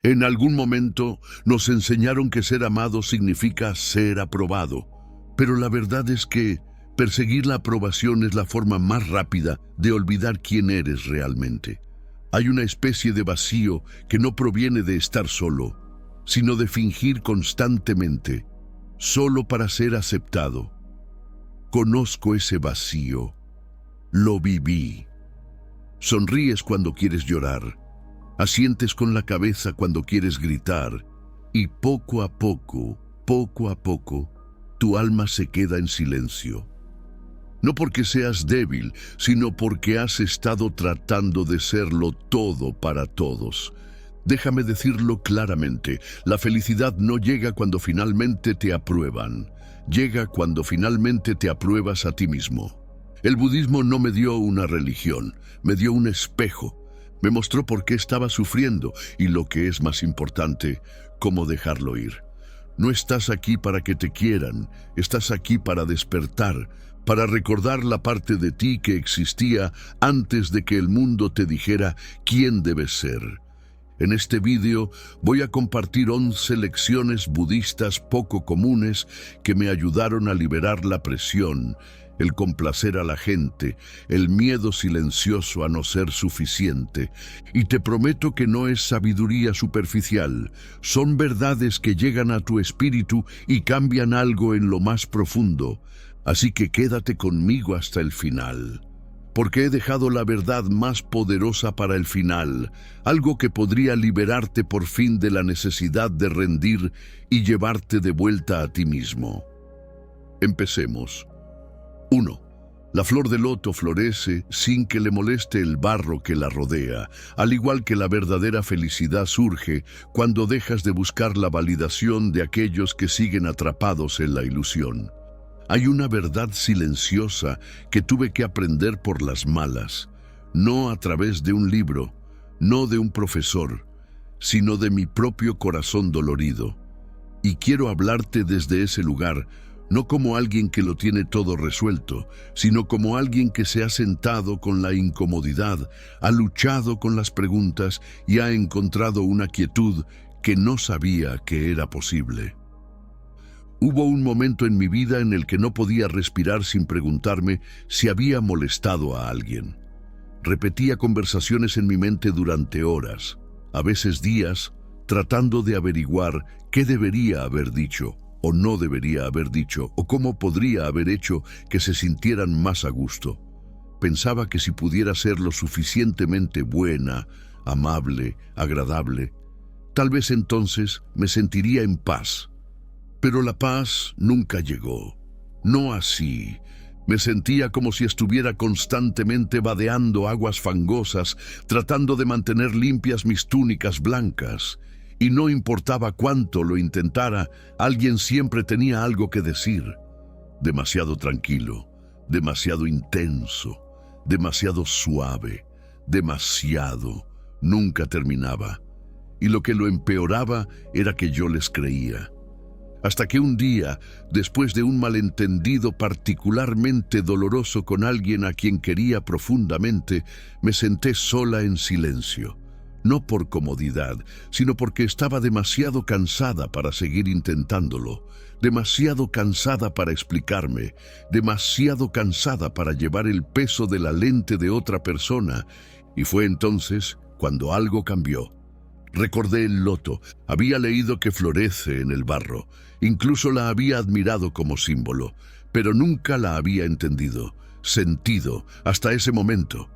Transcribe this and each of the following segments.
En algún momento nos enseñaron que ser amado significa ser aprobado, pero la verdad es que perseguir la aprobación es la forma más rápida de olvidar quién eres realmente. Hay una especie de vacío que no proviene de estar solo, sino de fingir constantemente, solo para ser aceptado. Conozco ese vacío. Lo viví. Sonríes cuando quieres llorar. Asientes con la cabeza cuando quieres gritar. Y poco a poco, tu alma se queda en silencio. No porque seas débil, sino porque has estado tratando de serlo todo para todos. Déjame decirlo claramente, la felicidad no llega cuando finalmente te aprueban. Llega cuando finalmente te apruebas a ti mismo. El budismo no me dio una religión, me dio un espejo. Me mostró por qué estaba sufriendo y, lo que es más importante, cómo dejarlo ir. No estás aquí para que te quieran, estás aquí para despertar, para recordar la parte de ti que existía antes de que el mundo te dijera quién debes ser. En este vídeo voy a compartir 11 lecciones budistas poco comunes que me ayudaron a liberar la presión, el complacer a la gente, el miedo silencioso a no ser suficiente. Y te prometo que no es sabiduría superficial, son verdades que llegan a tu espíritu y cambian algo en lo más profundo. Así que quédate conmigo hasta el final, porque he dejado la verdad más poderosa para el final, algo que podría liberarte por fin de la necesidad de rendir y llevarte de vuelta a ti mismo. Empecemos. 1. La flor de loto florece sin que le moleste el barro que la rodea, al igual que la verdadera felicidad surge cuando dejas de buscar la validación de aquellos que siguen atrapados en la ilusión. Hay una verdad silenciosa que tuve que aprender por las malas, no a través de un libro, no de un profesor, sino de mi propio corazón dolorido. Y quiero hablarte desde ese lugar, no como alguien que lo tiene todo resuelto, sino como alguien que se ha sentado con la incomodidad, ha luchado con las preguntas y ha encontrado una quietud que no sabía que era posible. Hubo un momento en mi vida en el que no podía respirar sin preguntarme si había molestado a alguien. Repetía conversaciones en mi mente durante horas, a veces días, tratando de averiguar qué debería haber dicho o no debería haber dicho, o cómo podría haber hecho que se sintieran más a gusto. Pensaba que si pudiera ser lo suficientemente buena, amable, agradable, tal vez entonces me sentiría en paz. Pero la paz nunca llegó. No así. Me sentía como si estuviera constantemente vadeando aguas fangosas, tratando de mantener limpias mis túnicas blancas. Y no importaba cuánto lo intentara, alguien siempre tenía algo que decir. Demasiado tranquilo, demasiado intenso, demasiado suave, demasiado. Nunca terminaba. Y lo que lo empeoraba era que yo les creía. Hasta que un día, después de un malentendido particularmente doloroso con alguien a quien quería profundamente, me senté sola en silencio. No por comodidad, sino porque estaba demasiado cansada para seguir intentándolo, demasiado cansada para explicarme, demasiado cansada para llevar el peso de la lente de otra persona. Y fue entonces cuando algo cambió. Recordé el loto, había leído que florece en el barro, incluso la había admirado como símbolo, pero nunca la había entendido, sentido, hasta ese momento.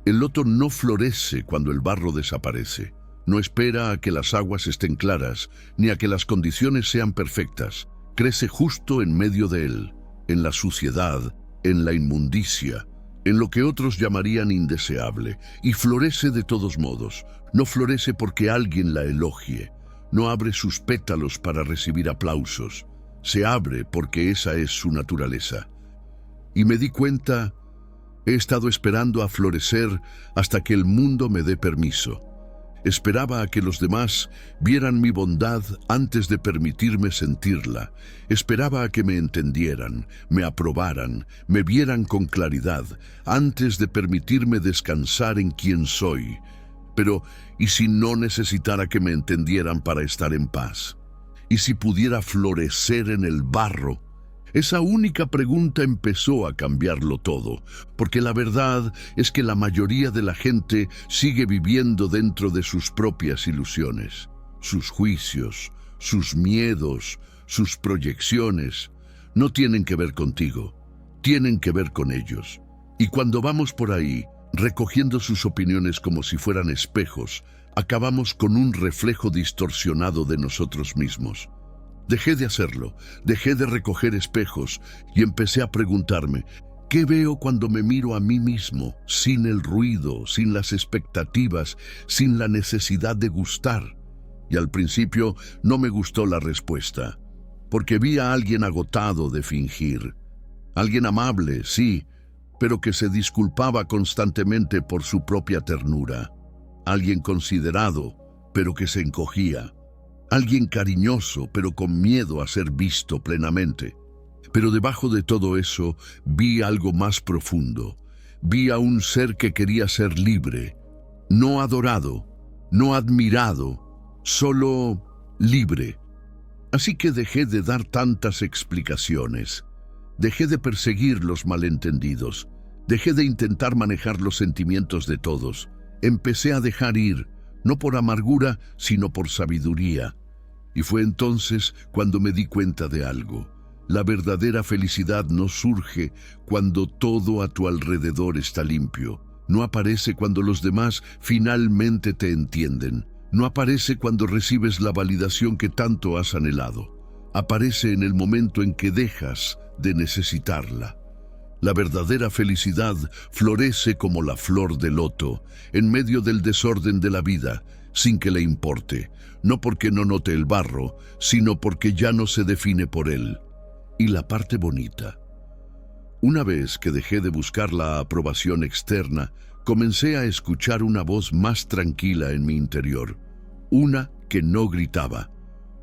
El loto no florece cuando el barro desaparece, no espera a que las aguas estén claras, ni a que las condiciones sean perfectas, crece justo en medio de él, en la suciedad, en la inmundicia, en lo que otros llamarían indeseable, y florece de todos modos. No florece porque alguien la elogie, no abre sus pétalos para recibir aplausos, se abre porque esa es su naturaleza. Y me di cuenta, he estado esperando a florecer hasta que el mundo me dé permiso. Esperaba a que los demás vieran mi bondad antes de permitirme sentirla. Esperaba a que me entendieran, me aprobaran, me vieran con claridad, antes de permitirme descansar en quien soy. Pero, ¿y si no necesitara que me entendieran para estar en paz? ¿Y si pudiera florecer en el barro? Esa única pregunta empezó a cambiarlo todo, porque la verdad es que la mayoría de la gente sigue viviendo dentro de sus propias ilusiones, sus juicios, sus miedos, sus proyecciones. No tienen que ver contigo, tienen que ver con ellos. Y cuando vamos por ahí, recogiendo sus opiniones como si fueran espejos, acabamos con un reflejo distorsionado de nosotros mismos. Dejé de hacerlo, dejé de recoger espejos y empecé a preguntarme, ¿qué veo cuando me miro a mí mismo, sin el ruido, sin las expectativas, sin la necesidad de gustar? Y al principio no me gustó la respuesta, porque vi a alguien agotado de fingir. Alguien amable, sí, pero que se disculpaba constantemente por su propia ternura. Alguien considerado, pero que se encogía. Alguien cariñoso, pero con miedo a ser visto plenamente. Pero debajo de todo eso, vi algo más profundo. Vi a un ser que quería ser libre, no adorado, no admirado, solo libre. Así que dejé de dar tantas explicaciones. Dejé de perseguir los malentendidos. Dejé de intentar manejar los sentimientos de todos. Empecé a dejar ir, no por amargura, sino por sabiduría. Y fue entonces cuando me di cuenta de algo. La verdadera felicidad no surge cuando todo a tu alrededor está limpio. No aparece cuando los demás finalmente te entienden. No aparece cuando recibes la validación que tanto has anhelado. Aparece en el momento en que dejas de necesitarla. La verdadera felicidad florece como la flor de loto, en medio del desorden de la vida, sin que le importe, no porque no note el barro, sino porque ya no se define por él. Y la parte bonita. Una vez que dejé de buscar la aprobación externa, comencé a escuchar una voz más tranquila en mi interior, una que no gritaba,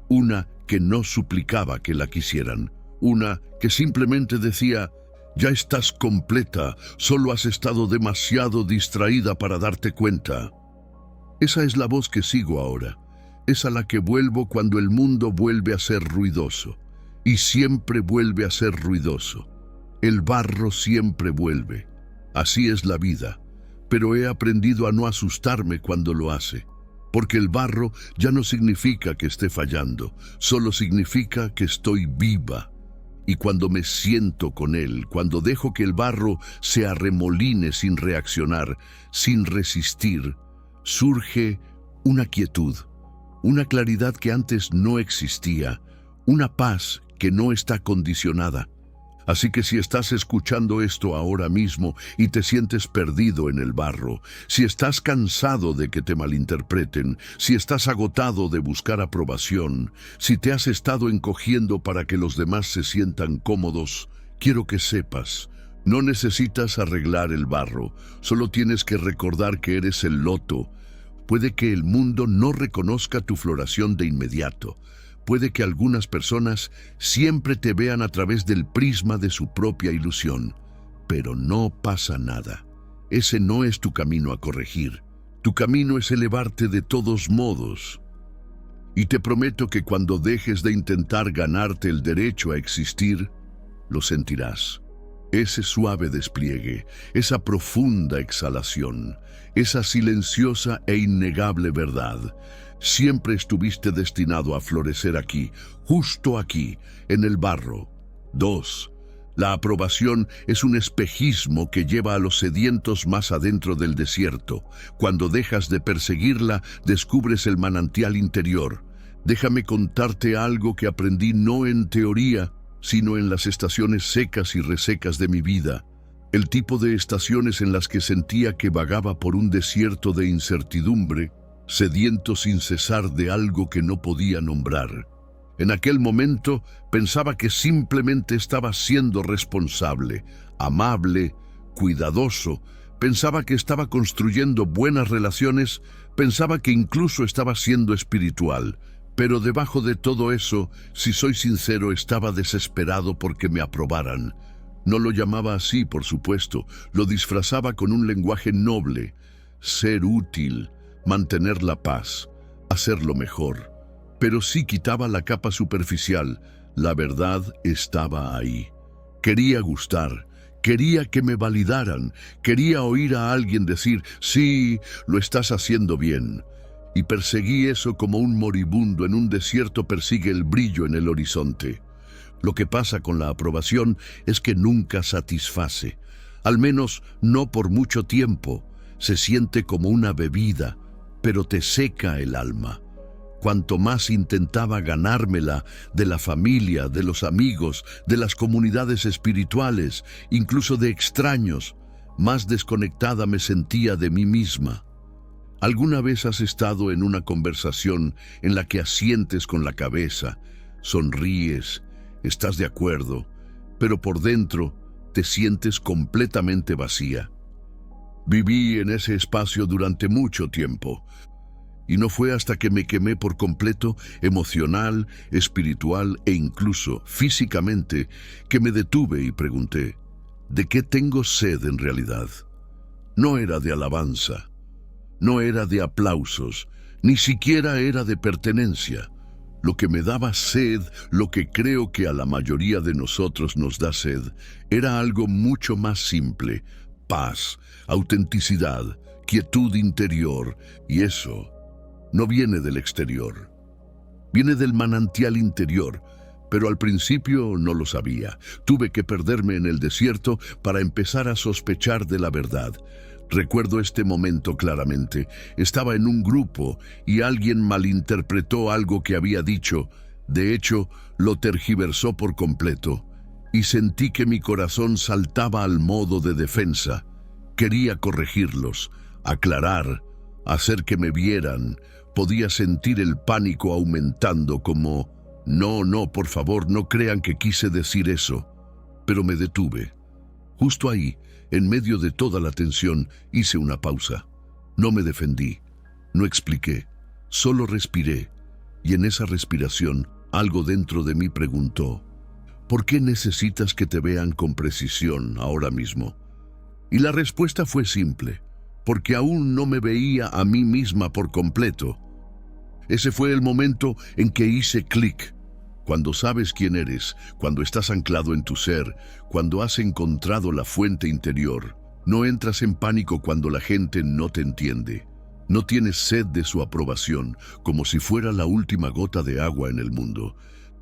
una que no suplicaba que la quisieran, una que simplemente decía: ya estás completa, solo has estado demasiado distraída para darte cuenta. Esa es la voz que sigo ahora, es a la que vuelvo cuando el mundo vuelve a ser ruidoso, y siempre vuelve a ser ruidoso. El barro siempre vuelve. Así es la vida, pero he aprendido a no asustarme cuando lo hace, porque el barro ya no significa que esté fallando, solo significa que estoy viva. Y cuando me siento con él, cuando dejo que el barro se arremoline sin reaccionar, sin resistir, surge una quietud, una claridad que antes no existía, una paz que no está condicionada. Así que si estás escuchando esto ahora mismo y te sientes perdido en el barro, si estás cansado de que te malinterpreten, si estás agotado de buscar aprobación, si te has estado encogiendo para que los demás se sientan cómodos, quiero que sepas, no necesitas arreglar el barro, solo tienes que recordar que eres el loto. Puede que el mundo no reconozca tu floración de inmediato. Puede que algunas personas siempre te vean a través del prisma de su propia ilusión, pero no pasa nada. Ese no es tu camino a corregir. Tu camino es elevarte de todos modos. Y te prometo que cuando dejes de intentar ganarte el derecho a existir, lo sentirás. Ese suave despliegue, esa profunda exhalación, esa silenciosa e innegable verdad. Siempre estuviste destinado a florecer aquí, justo aquí, en el barro. 2. La aprobación es un espejismo que lleva a los sedientos más adentro del desierto. Cuando dejas de perseguirla, descubres el manantial interior. Déjame contarte algo que aprendí no en teoría, sino en las estaciones secas y resecas de mi vida. El tipo de estaciones en las que sentía que vagaba por un desierto de incertidumbre, sediento sin cesar de algo que no podía nombrar. En aquel momento pensaba que simplemente estaba siendo responsable, amable, cuidadoso. Pensaba que estaba construyendo buenas relaciones, pensaba que incluso estaba siendo espiritual. Pero debajo de todo eso, si soy sincero, estaba desesperado porque me aprobaran. No lo llamaba así, por supuesto, lo disfrazaba con un lenguaje noble. Ser útil, mantener la paz, hacerlo mejor. Pero si quitaba la capa superficial, la verdad estaba ahí. Quería gustar, quería que me validaran, quería oír a alguien decir, sí, lo estás haciendo bien. Y perseguí eso como un moribundo en un desierto persigue el brillo en el horizonte. Lo que pasa con la aprobación es que nunca satisface, al menos no por mucho tiempo. Se siente como una bebida, pero te seca el alma. Cuanto más intentaba ganármela de la familia, de los amigos, de las comunidades espirituales, incluso de extraños, más desconectada me sentía de mí misma. ¿Alguna vez has estado en una conversación en la que asientes con la cabeza, sonríes, estás de acuerdo, pero por dentro te sientes completamente vacía? Viví en ese espacio durante mucho tiempo, y no fue hasta que me quemé por completo, emocional, espiritual e incluso físicamente, que me detuve y pregunté, ¿de qué tengo sed en realidad? No era de alabanza, no era de aplausos, ni siquiera era de pertenencia. Lo que me daba sed, lo que creo que a la mayoría de nosotros nos da sed, era algo mucho más simple: paz, autenticidad, quietud interior, y eso no viene del exterior. Viene del manantial interior, pero al principio no lo sabía. Tuve que perderme en el desierto para empezar a sospechar de la verdad. Recuerdo este momento claramente. Estaba en un grupo y alguien malinterpretó algo que había dicho. De hecho, lo tergiversó por completo. Y sentí que mi corazón saltaba al modo de defensa. Quería corregirlos, aclarar, hacer que me vieran. Podía sentir el pánico aumentando como, no, por favor, no crean que quise decir eso. Pero me detuve. Justo ahí, en medio de toda la tensión, hice una pausa. No me defendí, no expliqué, solo respiré. Y en esa respiración, algo dentro de mí preguntó, ¿por qué necesitas que te vean con precisión ahora mismo? Y la respuesta fue simple, porque aún no me veía a mí misma por completo. Ese fue el momento en que hice clic. Cuando sabes quién eres, cuando estás anclado en tu ser, cuando has encontrado la fuente interior, no entras en pánico cuando la gente no te entiende. No tienes sed de su aprobación, como si fuera la última gota de agua en el mundo.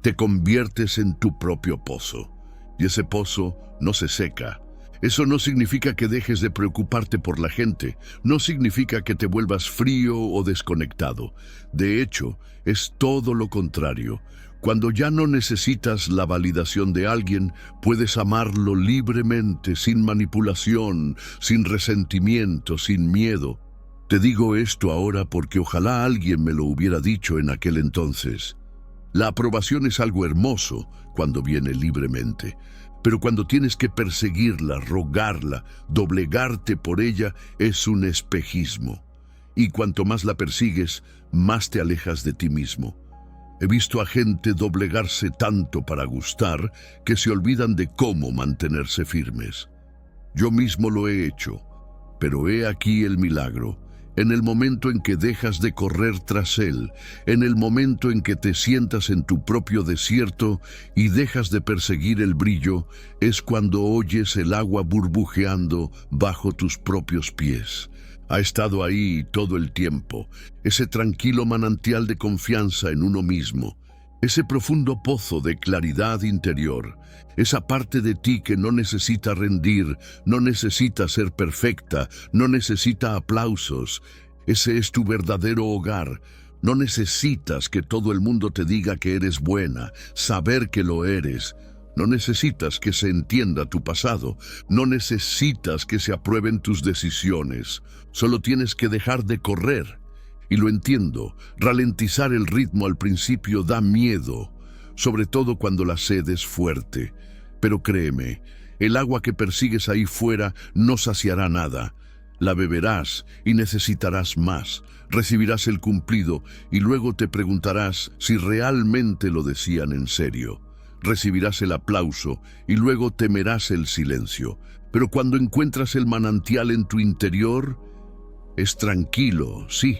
Te conviertes en tu propio pozo, y ese pozo no se seca. Eso no significa que dejes de preocuparte por la gente, no significa que te vuelvas frío o desconectado. De hecho, es todo lo contrario. Cuando ya no necesitas la validación de alguien, puedes amarlo libremente, sin manipulación, sin resentimiento, sin miedo. Te digo esto ahora porque ojalá alguien me lo hubiera dicho en aquel entonces. La aprobación es algo hermoso cuando viene libremente, pero cuando tienes que perseguirla, rogarla, doblegarte por ella, es un espejismo. Y cuanto más la persigues, más te alejas de ti mismo. He visto a gente doblegarse tanto para gustar que se olvidan de cómo mantenerse firmes. Yo mismo lo he hecho, pero he aquí el milagro. En el momento en que dejas de correr tras él, en el momento en que te sientas en tu propio desierto y dejas de perseguir el brillo, es cuando oyes el agua burbujeando bajo tus propios pies. Ha estado ahí todo el tiempo, ese tranquilo manantial de confianza en uno mismo, ese profundo pozo de claridad interior, esa parte de ti que no necesita rendir, no necesita ser perfecta, no necesita aplausos. Ese es tu verdadero hogar. No necesitas que todo el mundo te diga que eres buena, saber que lo eres. No necesitas que se entienda tu pasado, no necesitas que se aprueben tus decisiones. Solo tienes que dejar de correr. Y lo entiendo, ralentizar el ritmo al principio da miedo, sobre todo cuando la sed es fuerte. Pero créeme, el agua que persigues ahí fuera no saciará nada. La beberás y necesitarás más. Recibirás el cumplido y luego te preguntarás si realmente lo decían en serio. Recibirás el aplauso y luego temerás el silencio. Pero cuando encuentras el manantial en tu interior, es tranquilo, sí,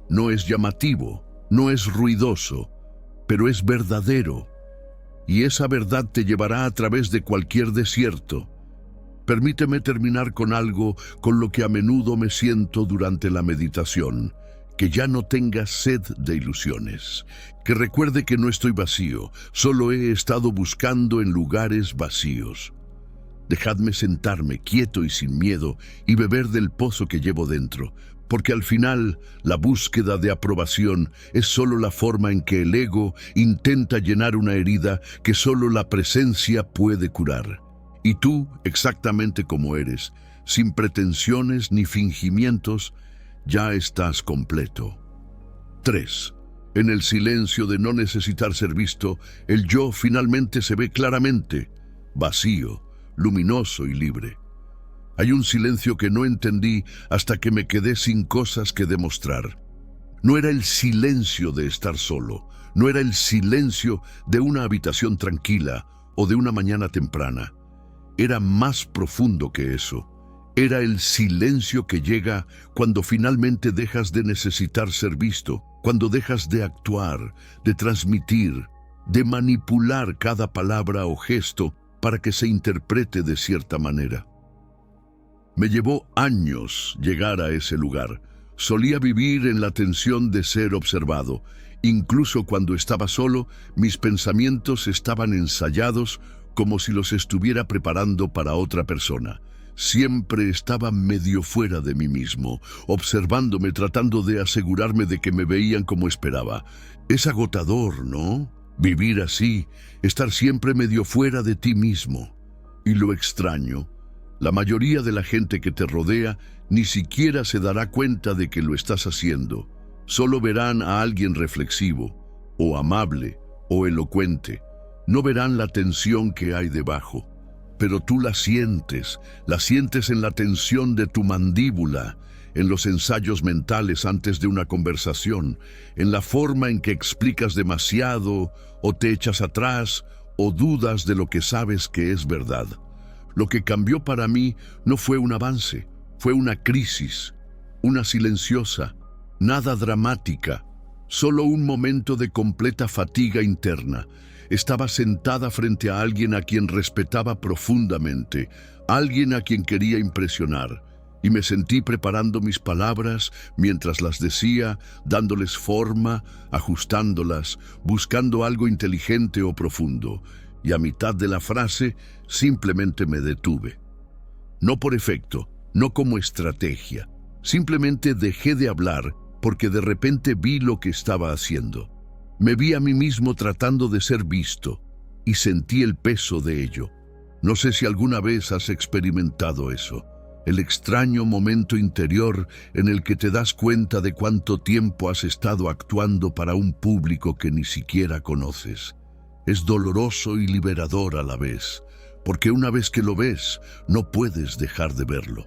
No es llamativo, no es ruidoso, pero es verdadero. Y esa verdad te llevará a través de cualquier desierto. Permíteme terminar con algo con lo que a menudo me siento durante la meditación. Que ya no tenga sed de ilusiones. Que recuerde que no estoy vacío, solo he estado buscando en lugares vacíos. Dejadme sentarme quieto y sin miedo y beber del pozo que llevo dentro, porque al final la búsqueda de aprobación es solo la forma en que el ego intenta llenar una herida que solo la presencia puede curar. Y tú, exactamente como eres, sin pretensiones ni fingimientos, ya estás completo. 3. En el silencio de no necesitar ser visto, el yo finalmente se ve claramente, vacío, luminoso y libre. Hay un silencio que no entendí hasta que me quedé sin cosas que demostrar. No era el silencio de estar solo, no era el silencio de una habitación tranquila o de una mañana temprana. Era más profundo que eso. Era el silencio que llega cuando finalmente dejas de necesitar ser visto, cuando dejas de actuar, de transmitir, de manipular cada palabra o gesto para que se interprete de cierta manera. Me llevó años llegar a ese lugar. Solía vivir en la tensión de ser observado. Incluso cuando estaba solo, mis pensamientos estaban ensayados como si los estuviera preparando para otra persona. Siempre estaba medio fuera de mí mismo, observándome, tratando de asegurarme de que me veían como esperaba. Es agotador, ¿no? Vivir así, estar siempre medio fuera de ti mismo. Y lo extraño, la mayoría de la gente que te rodea ni siquiera se dará cuenta de que lo estás haciendo. Solo verán a alguien reflexivo, o amable, o elocuente. No verán la tensión que hay debajo. Pero tú la sientes en la tensión de tu mandíbula, en los ensayos mentales antes de una conversación, en la forma en que explicas demasiado, o te echas atrás, o dudas de lo que sabes que es verdad. Lo que cambió para mí no fue un avance, fue una crisis, una silenciosa, nada dramática, solo un momento de completa fatiga interna. Estaba sentada frente a alguien a quien respetaba profundamente, alguien a quien quería impresionar, y me sentí preparando mis palabras mientras las decía, dándoles forma, ajustándolas, buscando algo inteligente o profundo, y a mitad de la frase simplemente me detuve. No por efecto, no como estrategia, simplemente dejé de hablar porque de repente vi lo que estaba haciendo. Me vi a mí mismo tratando de ser visto y sentí el peso de ello. No sé si alguna vez has experimentado eso, el extraño momento interior en el que te das cuenta de cuánto tiempo has estado actuando para un público que ni siquiera conoces. Es doloroso y liberador a la vez, porque una vez que lo ves, no puedes dejar de verlo.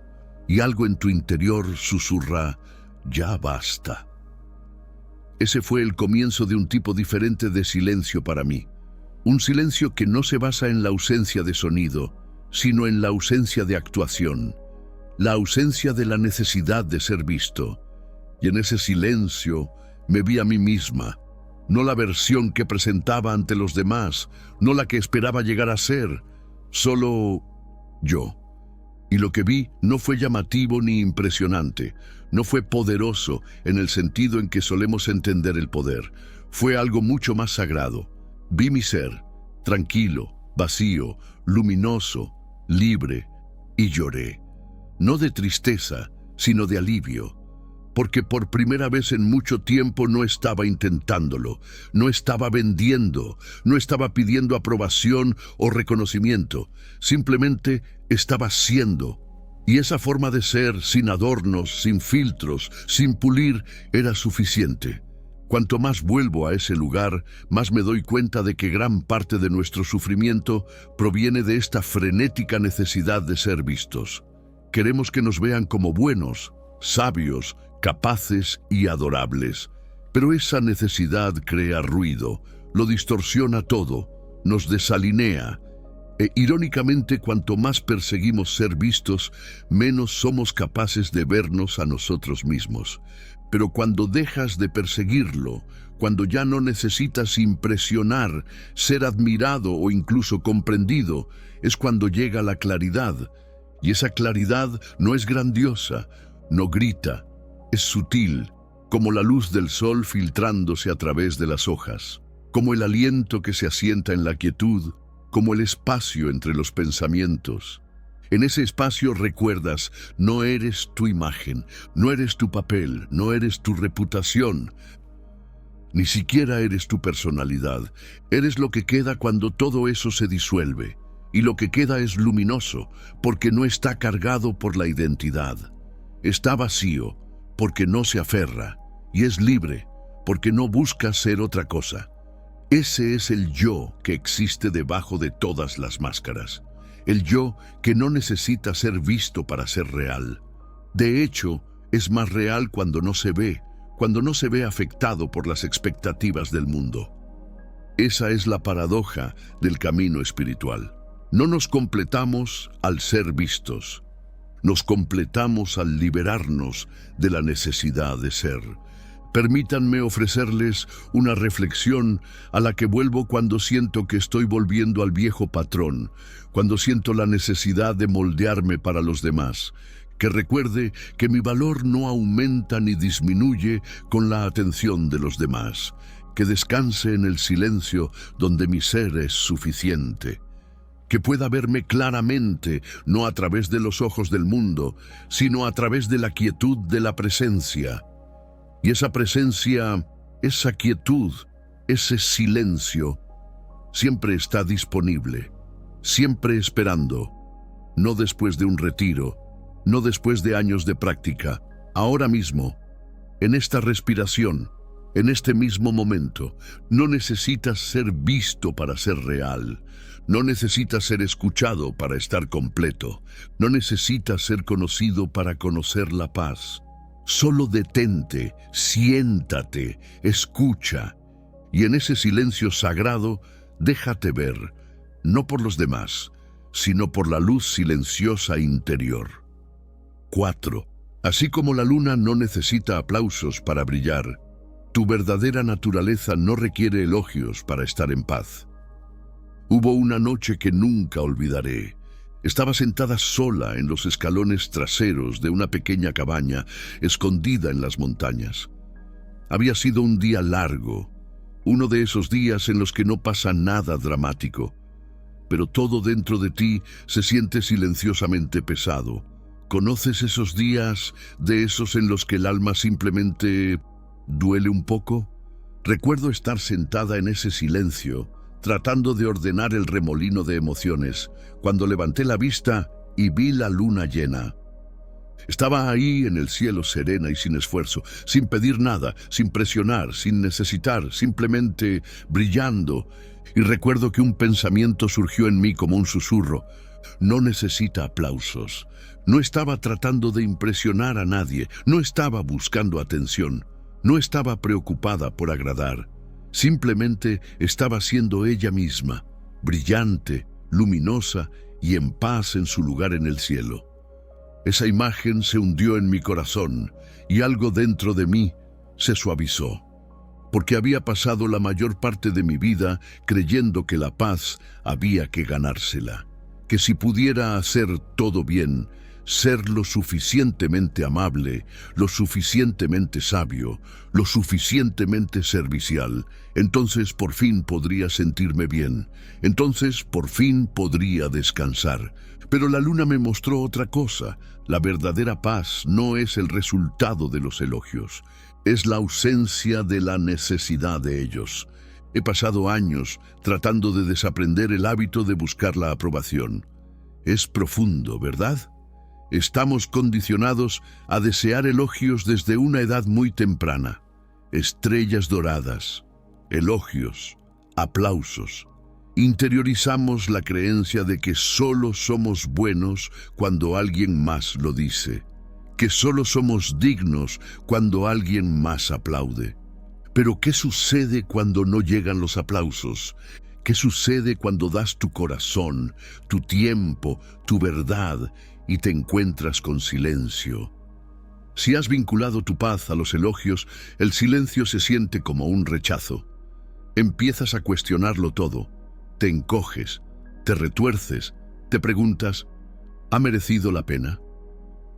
Y algo en tu interior susurra, ya basta. Ese fue el comienzo de un tipo diferente de silencio para mí. Un silencio que no se basa en la ausencia de sonido, sino en la ausencia de actuación, la ausencia de la necesidad de ser visto. Y en ese silencio me vi a mí misma, no la versión que presentaba ante los demás, no la que esperaba llegar a ser, solo yo. Y lo que vi no fue llamativo ni impresionante, no fue poderoso en el sentido en que solemos entender el poder. Fue algo mucho más sagrado. Vi mi ser, tranquilo, vacío, luminoso, libre, y lloré. No de tristeza, sino de alivio. Porque por primera vez en mucho tiempo no estaba intentándolo, no estaba vendiendo, no estaba pidiendo aprobación o reconocimiento, simplemente estaba siendo. Y esa forma de ser, sin adornos, sin filtros, sin pulir, era suficiente. Cuanto más vuelvo a ese lugar, más me doy cuenta de que gran parte de nuestro sufrimiento proviene de esta frenética necesidad de ser vistos. Queremos que nos vean como buenos, sabios, capaces y adorables. Pero esa necesidad crea ruido, lo distorsiona todo, nos desalinea. Irónicamente, cuanto más perseguimos ser vistos, menos somos capaces de vernos a nosotros mismos. Pero cuando dejas de perseguirlo, cuando ya no necesitas impresionar, ser admirado o incluso comprendido, es cuando llega la claridad. Y esa claridad no es grandiosa, no grita, es sutil, como la luz del sol filtrándose a través de las hojas, como el aliento que se asienta en la quietud, como el espacio entre los pensamientos. En ese espacio recuerdas, no eres tu imagen, no eres tu papel, no eres tu reputación, ni siquiera eres tu personalidad. Eres lo que queda cuando todo eso se disuelve, y lo que queda es luminoso, porque no está cargado por la identidad. Está vacío, porque no se aferra, y es libre, porque no busca ser otra cosa. Ese es el yo que existe debajo de todas las máscaras. El yo que no necesita ser visto para ser real. De hecho, es más real cuando no se ve afectado por las expectativas del mundo. Esa es la paradoja del camino espiritual. No nos completamos al ser vistos. Nos completamos al liberarnos de la necesidad de ser. Permítanme ofrecerles una reflexión a la que vuelvo cuando siento que estoy volviendo al viejo patrón, cuando siento la necesidad de moldearme para los demás. Que recuerde que mi valor no aumenta ni disminuye con la atención de los demás. Que descanse en el silencio donde mi ser es suficiente. Que pueda verme claramente, no a través de los ojos del mundo, sino a través de la quietud de la presencia. Y esa presencia, esa quietud, ese silencio, siempre está disponible, siempre esperando, no después de un retiro, no después de años de práctica, ahora mismo, en esta respiración, en este mismo momento. No necesitas ser visto para ser real, no necesitas ser escuchado para estar completo, no necesitas ser conocido para conocer la paz. Solo detente, siéntate, escucha, y en ese silencio sagrado déjate ver, no por los demás, sino por la luz silenciosa interior. 4. Así como la luna no necesita aplausos para brillar, tu verdadera naturaleza no requiere elogios para estar en paz. Hubo una noche que nunca olvidaré. Estaba sentada sola en los escalones traseros de una pequeña cabaña escondida en las montañas. Había sido un día largo, uno de esos días en los que no pasa nada dramático, pero todo dentro de ti se siente silenciosamente pesado. ¿Conoces esos días, de esos en los que el alma simplemente duele un poco? Recuerdo estar sentada en ese silencio, tratando de ordenar el remolino de emociones, cuando levanté la vista y vi la luna llena. Estaba ahí en el cielo serena y sin esfuerzo, sin pedir nada, sin presionar, sin necesitar, simplemente brillando. Y recuerdo que un pensamiento surgió en mí como un susurro. No necesita aplausos. No estaba tratando de impresionar a nadie, no estaba buscando atención, no estaba preocupada por agradar. Simplemente estaba siendo ella misma, brillante, luminosa y en paz en su lugar en el cielo. Esa imagen se hundió en mi corazón y algo dentro de mí se suavizó, porque había pasado la mayor parte de mi vida creyendo que la paz había que ganársela, que si pudiera hacer todo bien, ser lo suficientemente amable, lo suficientemente sabio, lo suficientemente servicial, entonces por fin podría sentirme bien, entonces por fin podría descansar. Pero la luna me mostró otra cosa. La verdadera paz no es el resultado de los elogios, es la ausencia de la necesidad de ellos. He pasado años tratando de desaprender el hábito de buscar la aprobación. Es profundo, ¿verdad? Estamos condicionados a desear elogios desde una edad muy temprana. Estrellas doradas, elogios, aplausos. Interiorizamos la creencia de que solo somos buenos cuando alguien más lo dice, que solo somos dignos cuando alguien más aplaude. Pero ¿qué sucede cuando no llegan los aplausos? ¿Qué sucede cuando das tu corazón, tu tiempo, tu verdad y te encuentras con silencio? Si has vinculado tu paz a los elogios, el silencio se siente como un rechazo. Empiezas a cuestionarlo todo, te encoges, te retuerces, te preguntas, ¿ha merecido la pena?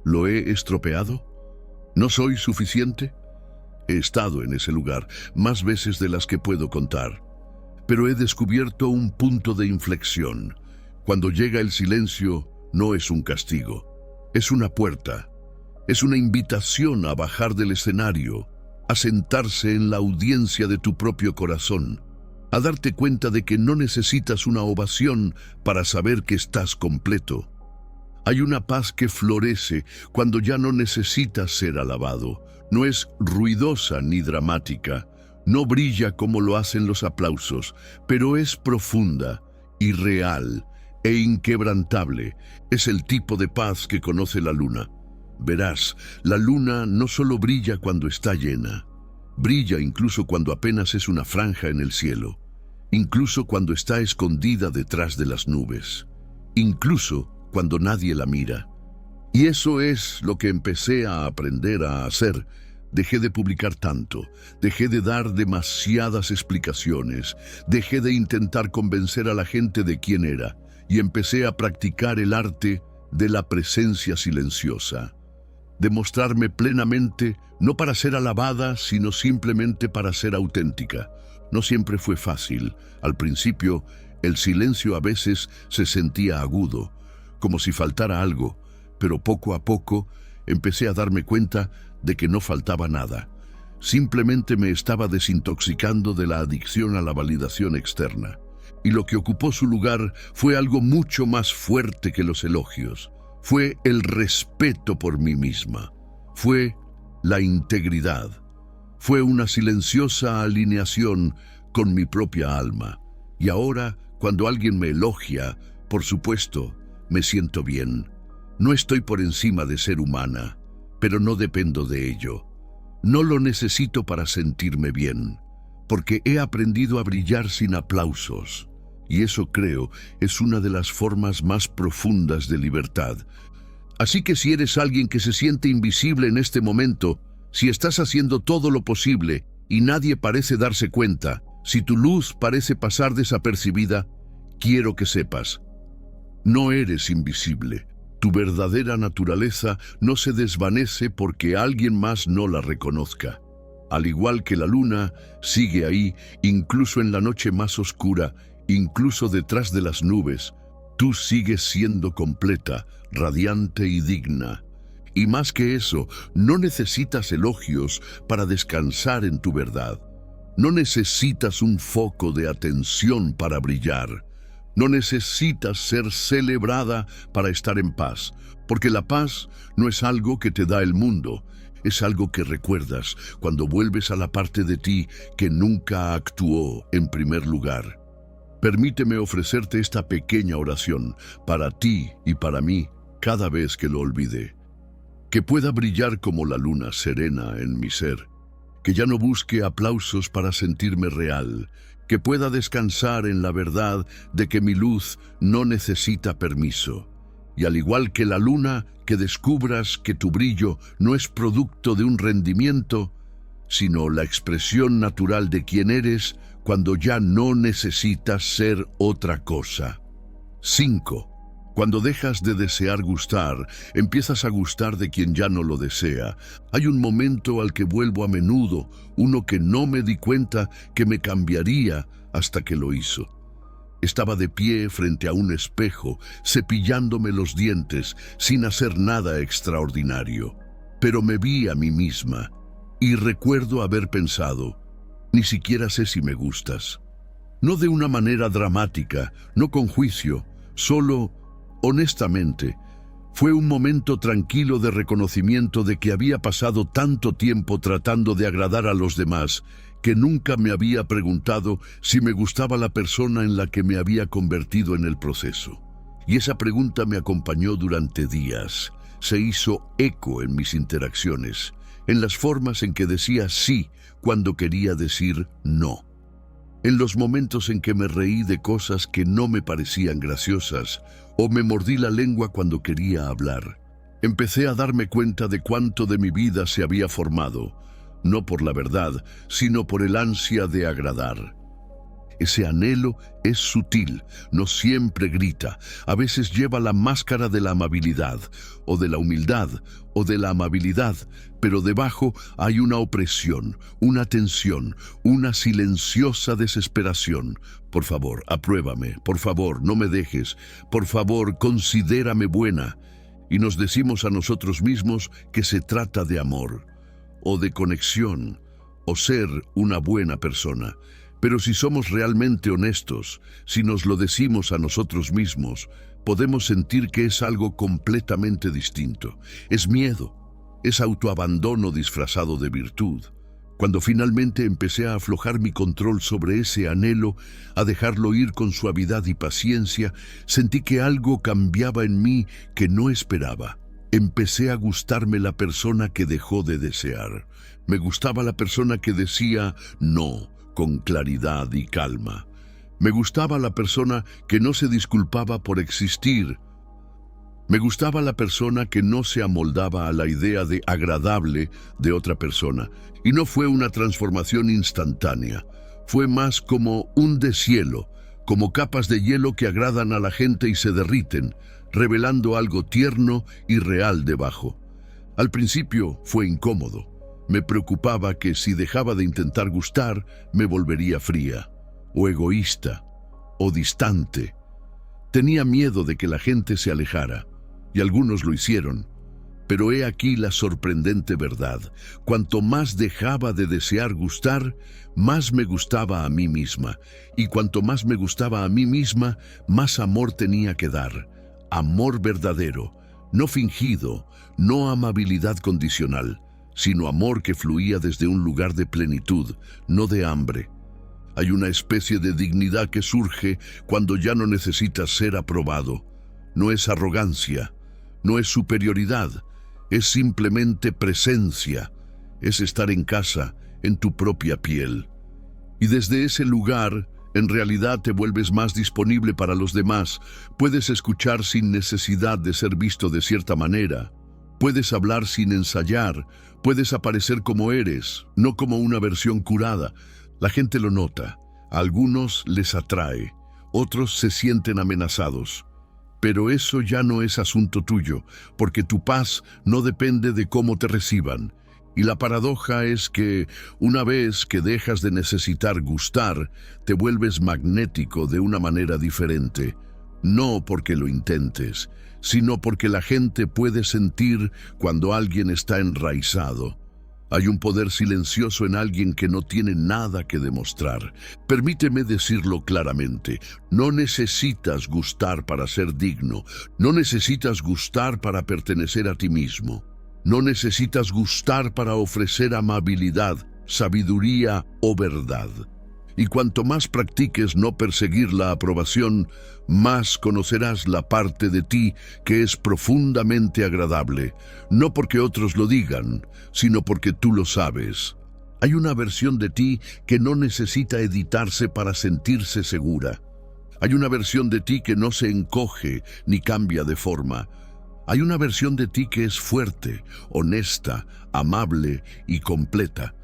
¿Lo he estropeado? ¿No soy suficiente? He estado en ese lugar más veces de las que puedo contar, pero he descubierto un punto de inflexión. Cuando llega el silencio, no es un castigo, es una puerta, es una invitación a bajar del escenario, a sentarse en la audiencia de tu propio corazón, a darte cuenta de que no necesitas una ovación para saber que estás completo. Hay una paz que florece cuando ya no necesitas ser alabado. No es ruidosa ni dramática, no brilla como lo hacen los aplausos, pero es profunda y real e inquebrantable. Es el tipo de paz que conoce la luna. Verás, la luna no solo brilla cuando está llena, brilla incluso cuando apenas es una franja en el cielo, incluso cuando está escondida detrás de las nubes, incluso cuando nadie la mira. Y eso es lo que empecé a aprender a hacer. Dejé de publicar tanto, dejé de dar demasiadas explicaciones, dejé de intentar convencer a la gente de quién era y empecé a practicar el arte de la presencia silenciosa. De mostrarme plenamente, no para ser alabada, sino simplemente para ser auténtica. No siempre fue fácil. Al principio, el silencio a veces se sentía agudo, como si faltara algo, pero poco a poco empecé a darme cuenta de que no faltaba nada. Simplemente me estaba desintoxicando de la adicción a la validación externa. Y lo que ocupó su lugar fue algo mucho más fuerte que los elogios. Fue el respeto por mí misma. Fue la integridad. Fue una silenciosa alineación con mi propia alma. Y ahora, cuando alguien me elogia, por supuesto, me siento bien. No estoy por encima de ser humana, pero no dependo de ello. No lo necesito para sentirme bien, porque he aprendido a brillar sin aplausos. Y eso, creo, es una de las formas más profundas de libertad. Así que si eres alguien que se siente invisible en este momento, si estás haciendo todo lo posible y nadie parece darse cuenta, si tu luz parece pasar desapercibida, quiero que sepas, no eres invisible. Tu verdadera naturaleza no se desvanece porque alguien más no la reconozca. Al igual que la luna, sigue ahí, incluso en la noche más oscura, incluso detrás de las nubes. Tú sigues siendo completa, radiante y digna. Y más que eso, no necesitas elogios para descansar en tu verdad. No necesitas un foco de atención para brillar. No necesitas ser celebrada para estar en paz, porque la paz no es algo que te da el mundo, es algo que recuerdas cuando vuelves a la parte de ti que nunca actuó en primer lugar. Permíteme ofrecerte esta pequeña oración para ti y para mí cada vez que lo olvide. Que pueda brillar como la luna serena en mi ser, que ya no busque aplausos para sentirme real, que pueda descansar en la verdad de que mi luz no necesita permiso. Y al igual que la luna, que descubras que tu brillo no es producto de un rendimiento, sino la expresión natural de quién eres cuando ya no necesitas ser otra cosa. 5. Cuando dejas de desear gustar, empiezas a gustar de quien ya no lo desea. Hay un momento al que vuelvo a menudo, uno que no me di cuenta que me cambiaría hasta que lo hizo. Estaba de pie frente a un espejo, cepillándome los dientes, sin hacer nada extraordinario. Pero me vi a mí misma, y recuerdo haber pensado, ni siquiera sé si me gustas. No de una manera dramática, no con juicio, solo honestamente, fue un momento tranquilo de reconocimiento de que había pasado tanto tiempo tratando de agradar a los demás que nunca me había preguntado si me gustaba la persona en la que me había convertido en el proceso. Y esa pregunta me acompañó durante días. Se hizo eco en mis interacciones, en las formas en que decía sí cuando quería decir no. En los momentos en que me reí de cosas que no me parecían graciosas, o me mordí la lengua cuando quería hablar. Empecé a darme cuenta de cuánto de mi vida se había formado, no por la verdad, sino por el ansia de agradar. Ese anhelo es sutil, no siempre grita, a veces lleva la máscara de la amabilidad, o de la humildad, o de la amabilidad, pero debajo hay una opresión, una tensión, una silenciosa desesperación. Por favor, apruébame, por favor, no me dejes, por favor, considérame buena. Y nos decimos a nosotros mismos que se trata de amor, o de conexión, o ser una buena persona. Pero si somos realmente honestos, si nos lo decimos a nosotros mismos, podemos sentir que es algo completamente distinto. Es miedo, es autoabandono disfrazado de virtud. Cuando finalmente empecé a aflojar mi control sobre ese anhelo, a dejarlo ir con suavidad y paciencia, sentí que algo cambiaba en mí que no esperaba. Empecé a gustarme la persona que dejó de desear. Me gustaba la persona que decía no, con claridad y calma. Me gustaba la persona que no se disculpaba por existir. Me gustaba la persona que no se amoldaba a la idea de agradable de otra persona. Y no fue una transformación instantánea. Fue más como un deshielo, como capas de hielo que agradan a la gente y se derriten, revelando algo tierno y real debajo. Al principio fue incómodo. Me preocupaba que si dejaba de intentar gustar, me volvería fría, o egoísta, o distante. Tenía miedo de que la gente se alejara, y algunos lo hicieron. Pero he aquí la sorprendente verdad. Cuanto más dejaba de desear gustar, más me gustaba a mí misma. Y cuanto más me gustaba a mí misma, más amor tenía que dar. Amor verdadero, no fingido, no amabilidad condicional, sino amor que fluía desde un lugar de plenitud, no de hambre. Hay una especie de dignidad que surge cuando ya no necesitas ser aprobado. No es arrogancia, no es superioridad, es simplemente presencia, es estar en casa, en tu propia piel. Y desde ese lugar, en realidad te vuelves más disponible para los demás, puedes escuchar sin necesidad de ser visto de cierta manera. Puedes hablar sin ensayar, puedes aparecer como eres, no como una versión curada. La gente lo nota, a algunos les atrae, otros se sienten amenazados. Pero eso ya no es asunto tuyo, porque tu paz no depende de cómo te reciban. Y la paradoja es que, una vez que dejas de necesitar gustar, te vuelves magnético de una manera diferente. No porque lo intentes, sino porque la gente puede sentir cuando alguien está enraizado. Hay un poder silencioso en alguien que no tiene nada que demostrar. Permíteme decirlo claramente, no necesitas gustar para ser digno, no necesitas gustar para pertenecer a ti mismo, no necesitas gustar para ofrecer amabilidad, sabiduría o verdad. Y cuanto más practiques no perseguir la aprobación, más conocerás la parte de ti que es profundamente agradable, no porque otros lo digan, sino porque tú lo sabes. Hay una versión de ti que no necesita editarse para sentirse segura. Hay una versión de ti que no se encoge ni cambia de forma. Hay una versión de ti que es fuerte, honesta, amable y completa.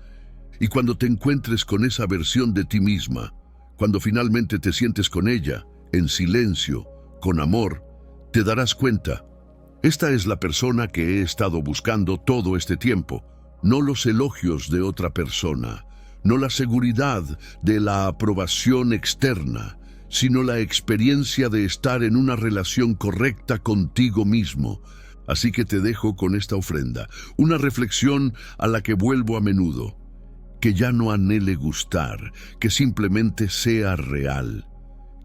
Y cuando te encuentres con esa versión de ti misma, cuando finalmente te sientes con ella, en silencio, con amor, te darás cuenta. Esta es la persona que he estado buscando todo este tiempo, no los elogios de otra persona, no la seguridad de la aprobación externa, sino la experiencia de estar en una relación correcta contigo mismo. Así que te dejo con esta ofrenda, una reflexión a la que vuelvo a menudo. Que ya no anhele gustar, que simplemente sea real,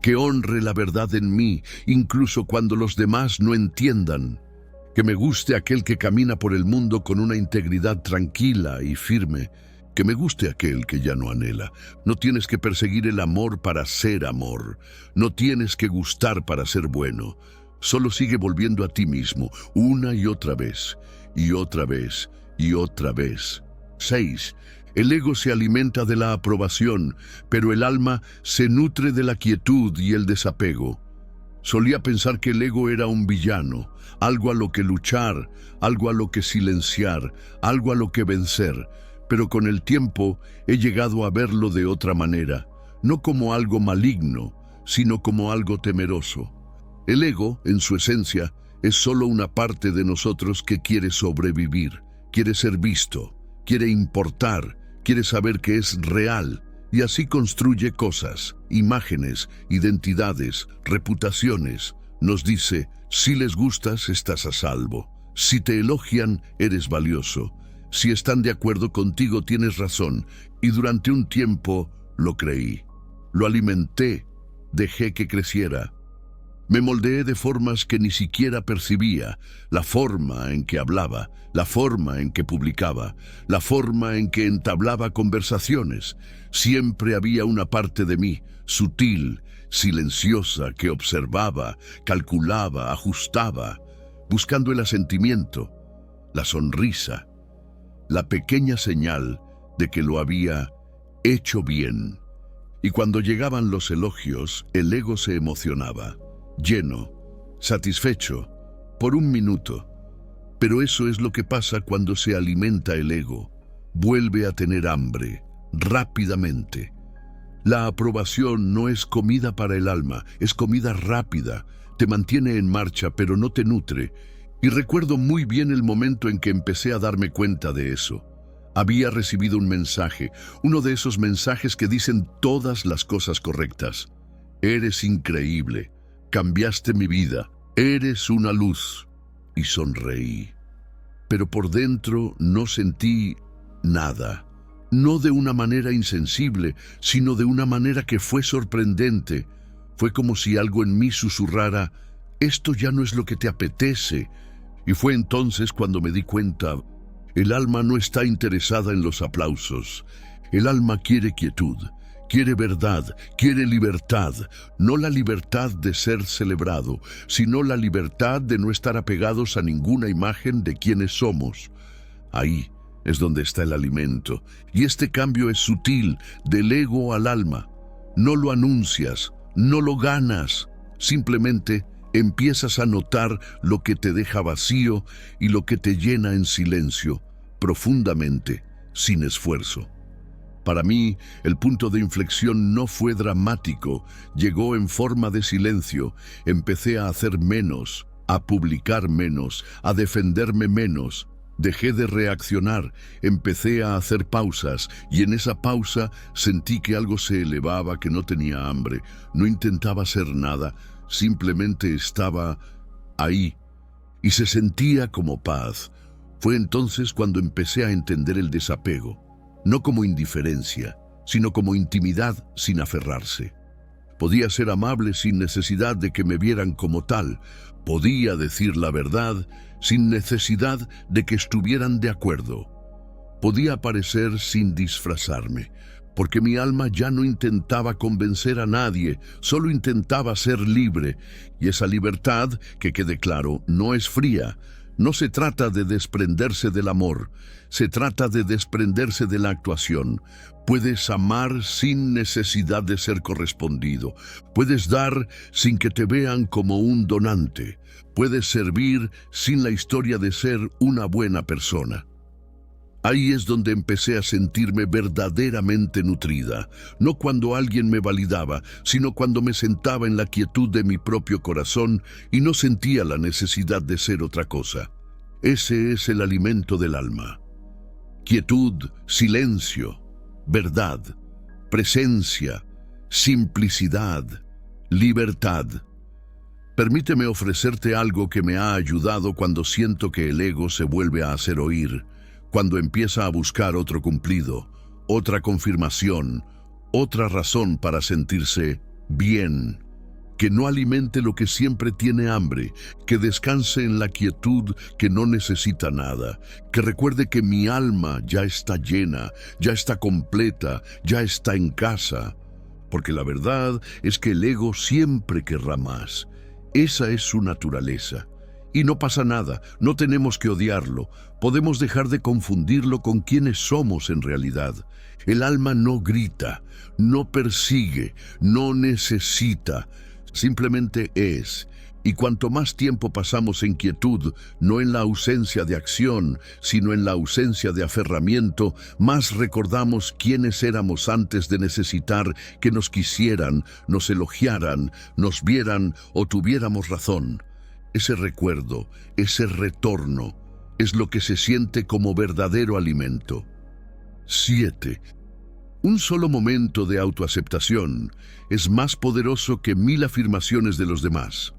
que honre la verdad en mí, incluso cuando los demás no entiendan, que me guste aquel que camina por el mundo con una integridad tranquila y firme, que me guste aquel que ya no anhela. No tienes que perseguir el amor para ser amor, no tienes que gustar para ser bueno, solo sigue volviendo a ti mismo, una y otra vez, y otra vez, y otra vez. 6. El ego se alimenta de la aprobación, pero el alma se nutre de la quietud y el desapego. Solía pensar que el ego era un villano, algo a lo que luchar, algo a lo que silenciar, algo a lo que vencer, pero con el tiempo he llegado a verlo de otra manera, no como algo maligno, sino como algo temeroso. El ego, en su esencia, es solo una parte de nosotros que quiere sobrevivir, quiere ser visto, quiere importar, quiere saber que es real, y así construye cosas, imágenes, identidades, reputaciones. Nos dice, si les gustas, estás a salvo. Si te elogian, eres valioso. Si están de acuerdo contigo, tienes razón. Y durante un tiempo lo creí. Lo alimenté, dejé que creciera. Me moldeé de formas que ni siquiera percibía, la forma en que hablaba, la forma en que publicaba, la forma en que entablaba conversaciones. Siempre había una parte de mí, sutil, silenciosa, que observaba, calculaba, ajustaba, buscando el asentimiento, la sonrisa, la pequeña señal de que lo había hecho bien. Y cuando llegaban los elogios, el ego se emocionaba. Lleno, satisfecho, por un minuto. Pero eso es lo que pasa cuando se alimenta el ego. Vuelve a tener hambre, rápidamente. La aprobación no es comida para el alma, es comida rápida. Te mantiene en marcha, pero no te nutre. Y recuerdo muy bien el momento en que empecé a darme cuenta de eso. Había recibido un mensaje, uno de esos mensajes que dicen todas las cosas correctas. Eres increíble. Cambiaste mi vida, eres una luz. Y sonreí. Pero por dentro no sentí nada. No de una manera insensible, sino de una manera que fue sorprendente. Fue como si algo en mí susurrara, esto ya no es lo que te apetece. Y fue entonces cuando me di cuenta, el alma no está interesada en los aplausos. El alma quiere quietud. Quiere verdad, quiere libertad, no la libertad de ser celebrado, sino la libertad de no estar apegados a ninguna imagen de quienes somos. Ahí es donde está el alimento, y este cambio es sutil, del ego al alma. No lo anuncias, no lo ganas, simplemente empiezas a notar lo que te deja vacío y lo que te llena en silencio, profundamente, sin esfuerzo. Para mí, el punto de inflexión no fue dramático, llegó en forma de silencio. Empecé a hacer menos, a publicar menos, a defenderme menos. Dejé de reaccionar, empecé a hacer pausas, y en esa pausa sentí que algo se elevaba, que no tenía hambre, no intentaba hacer nada, simplemente estaba ahí, y se sentía como paz. Fue entonces cuando empecé a entender el desapego. No como indiferencia, sino como intimidad sin aferrarse. Podía ser amable sin necesidad de que me vieran como tal. Podía decir la verdad sin necesidad de que estuvieran de acuerdo. Podía aparecer sin disfrazarme, porque mi alma ya no intentaba convencer a nadie, solo intentaba ser libre. Y esa libertad, que quede claro, no es fría. No se trata de desprenderse del amor, se trata de desprenderse de la actuación. Puedes amar sin necesidad de ser correspondido. Puedes dar sin que te vean como un donante. Puedes servir sin la historia de ser una buena persona. Ahí es donde empecé a sentirme verdaderamente nutrida, no cuando alguien me validaba, sino cuando me sentaba en la quietud de mi propio corazón y no sentía la necesidad de ser otra cosa. Ese es el alimento del alma. Quietud, silencio, verdad, presencia, simplicidad, libertad. Permíteme ofrecerte algo que me ha ayudado cuando siento que el ego se vuelve a hacer oír, cuando empieza a buscar otro cumplido, otra confirmación, otra razón para sentirse bien. Que no alimente lo que siempre tiene hambre, que descanse en la quietud que no necesita nada, que recuerde que mi alma ya está llena, ya está completa, ya está en casa. Porque la verdad es que el ego siempre querrá más. Esa es su naturaleza. Y no pasa nada, no tenemos que odiarlo, podemos dejar de confundirlo con quienes somos en realidad. El alma no grita, no persigue, no necesita. simplemente es. Y cuanto más tiempo pasamos en quietud, no en la ausencia de acción, sino en la ausencia de aferramiento, más recordamos quiénes éramos antes de necesitar que nos quisieran, nos elogiaran, nos vieran o tuviéramos razón. Ese recuerdo, ese retorno, es lo que se siente como verdadero alimento. 7. Un solo momento de autoaceptación es más poderoso que 1000 afirmaciones de los demás.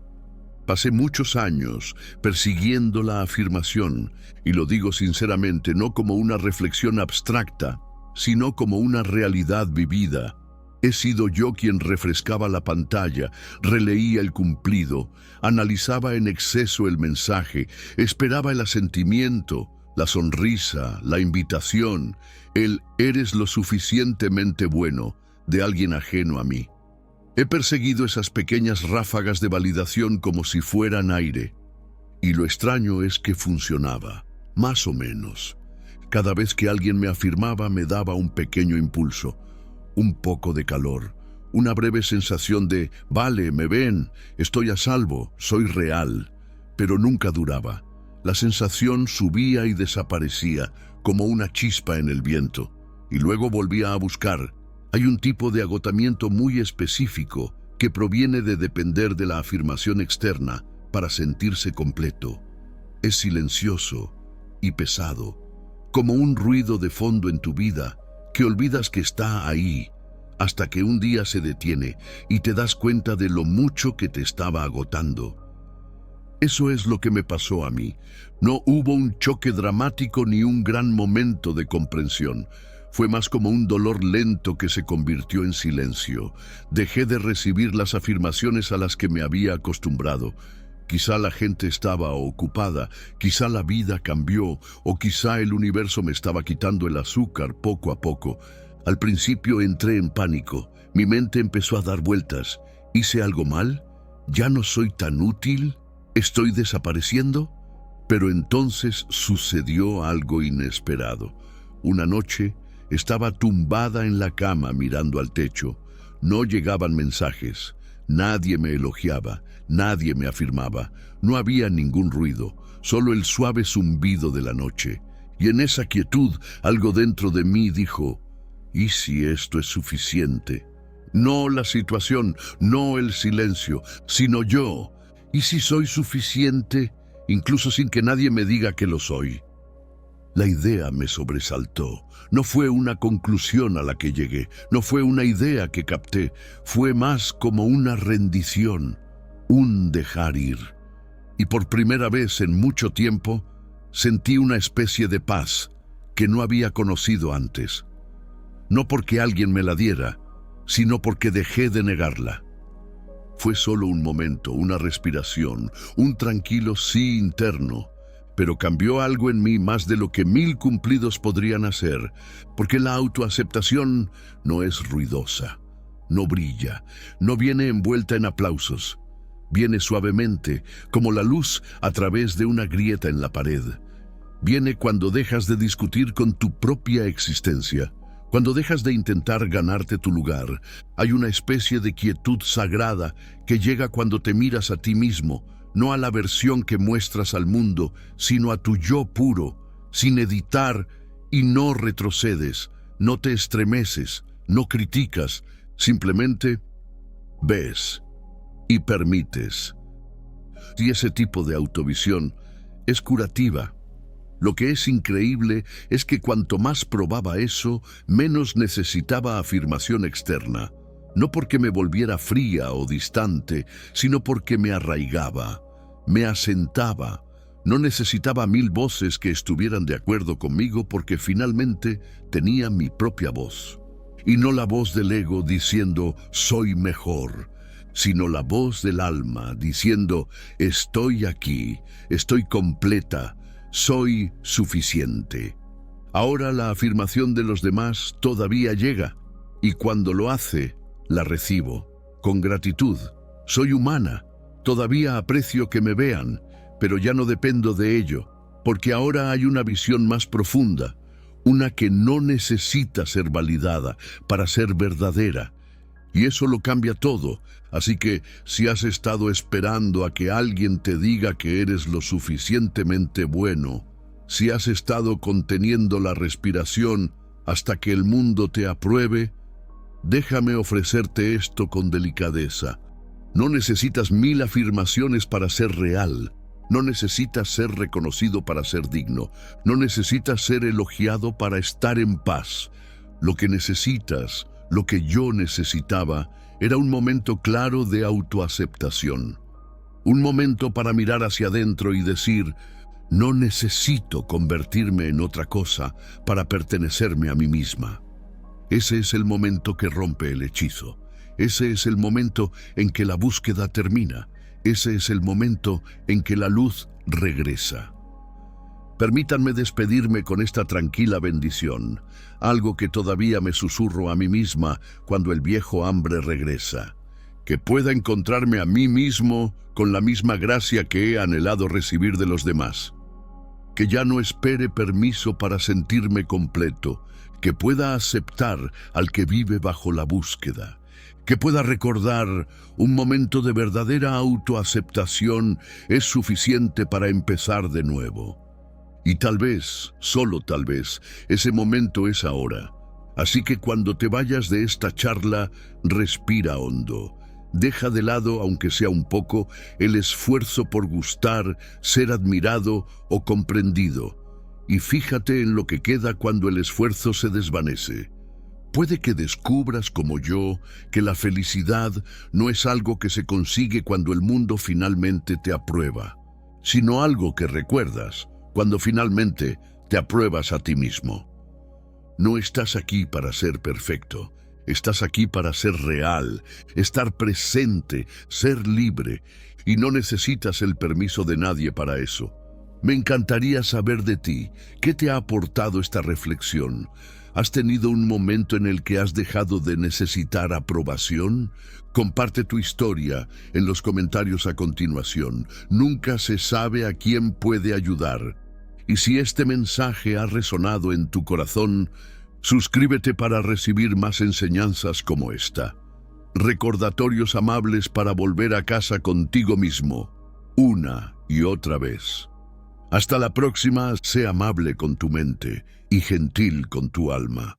Pasé muchos años persiguiendo la afirmación, y lo digo sinceramente, no como una reflexión abstracta, sino como una realidad vivida. He sido yo quien refrescaba la pantalla, releía el cumplido, analizaba en exceso el mensaje, esperaba el asentimiento, la sonrisa, la invitación, el "eres lo suficientemente bueno" de alguien ajeno a mí. He perseguido esas pequeñas ráfagas de validación como si fueran aire. Y lo extraño es que funcionaba, más o menos. Cada vez que alguien me afirmaba me daba un pequeño impulso, un poco de calor, una breve sensación de "vale, me ven, estoy a salvo, soy real", pero nunca duraba. La sensación subía y desaparecía como una chispa en el viento, y luego volvía a buscar. Hay un tipo de agotamiento muy específico que proviene de depender de la afirmación externa para sentirse completo. Es silencioso y pesado, como un ruido de fondo en tu vida que olvidas que está ahí, hasta que un día se detiene y te das cuenta de lo mucho que te estaba agotando. Eso es lo que me pasó a mí. No hubo un choque dramático ni un gran momento de comprensión. Fue más como un dolor lento que se convirtió en silencio. Dejé de recibir las afirmaciones a las que me había acostumbrado. Quizá la gente estaba ocupada, quizá la vida cambió, o quizá el universo me estaba quitando el azúcar poco a poco. Al principio entré en pánico. Mi mente empezó a dar vueltas. ¿Hice algo mal? ¿Ya no soy tan útil? ¿Estoy desapareciendo? Pero entonces sucedió algo inesperado. Una noche, estaba tumbada en la cama mirando al techo. No llegaban mensajes. Nadie me elogiaba. Nadie me afirmaba. No había ningún ruido. Solo el suave zumbido de la noche. Y en esa quietud, algo dentro de mí dijo: ¿y si esto es suficiente? No la situación, no el silencio, sino yo. ¿Y si soy suficiente, incluso sin que nadie me diga que lo soy? La idea me sobresaltó. No fue una conclusión a la que llegué, no fue una idea que capté, fue más como una rendición, un dejar ir. Y por primera vez en mucho tiempo, sentí una especie de paz que no había conocido antes. No porque alguien me la diera, sino porque dejé de negarla. Fue solo un momento, una respiración, un tranquilo sí interno, pero cambió algo en mí más de lo que 1000 cumplidos podrían hacer, porque la autoaceptación no es ruidosa, no brilla, no viene envuelta en aplausos. Viene suavemente, como la luz a través de una grieta en la pared. Viene cuando dejas de discutir con tu propia existencia, cuando dejas de intentar ganarte tu lugar. Hay una especie de quietud sagrada que llega cuando te miras a ti mismo, no a la versión que muestras al mundo, sino a tu yo puro, sin editar, y no retrocedes, no te estremeces, no criticas, simplemente ves y permites. Y ese tipo de autovisión es curativa. Lo que es increíble es que cuanto más probaba eso, menos necesitaba afirmación externa. No porque me volviera fría o distante, sino porque me arraigaba, me asentaba. No necesitaba 1000 voces que estuvieran de acuerdo conmigo porque finalmente tenía mi propia voz. Y no la voz del ego diciendo soy mejor, sino la voz del alma diciendo estoy aquí, estoy completa, soy suficiente. Ahora la afirmación de los demás todavía llega, y cuando lo hace, la recibo con gratitud. Soy humana, todavía aprecio que me vean, pero ya no dependo de ello, porque ahora hay una visión más profunda, una que no necesita ser validada para ser verdadera. Y eso lo cambia todo. Así que si has estado esperando a que alguien te diga que eres lo suficientemente bueno, si has estado conteniendo la respiración hasta que el mundo te apruebe, déjame ofrecerte esto con delicadeza. No necesitas 1000 afirmaciones para ser real. No necesitas ser reconocido para ser digno. No necesitas ser elogiado para estar en paz. Lo que necesitas, lo que yo necesitaba, era un momento claro de autoaceptación. Un momento para mirar hacia adentro y decir, no necesito convertirme en otra cosa para pertenecerme a mí misma. Ese es el momento que rompe el hechizo. Ese es el momento en que la búsqueda termina. Ese es el momento en que la luz regresa. Permítanme despedirme con esta tranquila bendición, algo que todavía me susurro a mí misma cuando el viejo hambre regresa. Que pueda encontrarme a mí mismo con la misma gracia que he anhelado recibir de los demás. Que ya no espere permiso para sentirme completo, que pueda aceptar al que vive bajo la búsqueda. Que pueda recordar un momento de verdadera autoaceptación es suficiente para empezar de nuevo. Y tal vez, solo tal vez, ese momento es ahora. Así que cuando te vayas de esta charla, respira hondo. Deja de lado, aunque sea un poco, el esfuerzo por gustar, ser admirado o comprendido. Y fíjate en lo que queda cuando el esfuerzo se desvanece. Puede que descubras, como yo, que la felicidad no es algo que se consigue cuando el mundo finalmente te aprueba, sino algo que recuerdas cuando finalmente te apruebas a ti mismo. No estás aquí para ser perfecto, estás aquí para ser real, estar presente, ser libre, y no necesitas el permiso de nadie para eso. Me encantaría saber de ti, ¿qué te ha aportado esta reflexión? ¿Has tenido un momento en el que has dejado de necesitar aprobación? Comparte tu historia en los comentarios a continuación. Nunca se sabe a quién puede ayudar. Y si este mensaje ha resonado en tu corazón, suscríbete para recibir más enseñanzas como esta. Recordatorios amables para volver a casa contigo mismo, una y otra vez. Hasta la próxima, sé amable con tu mente y gentil con tu alma.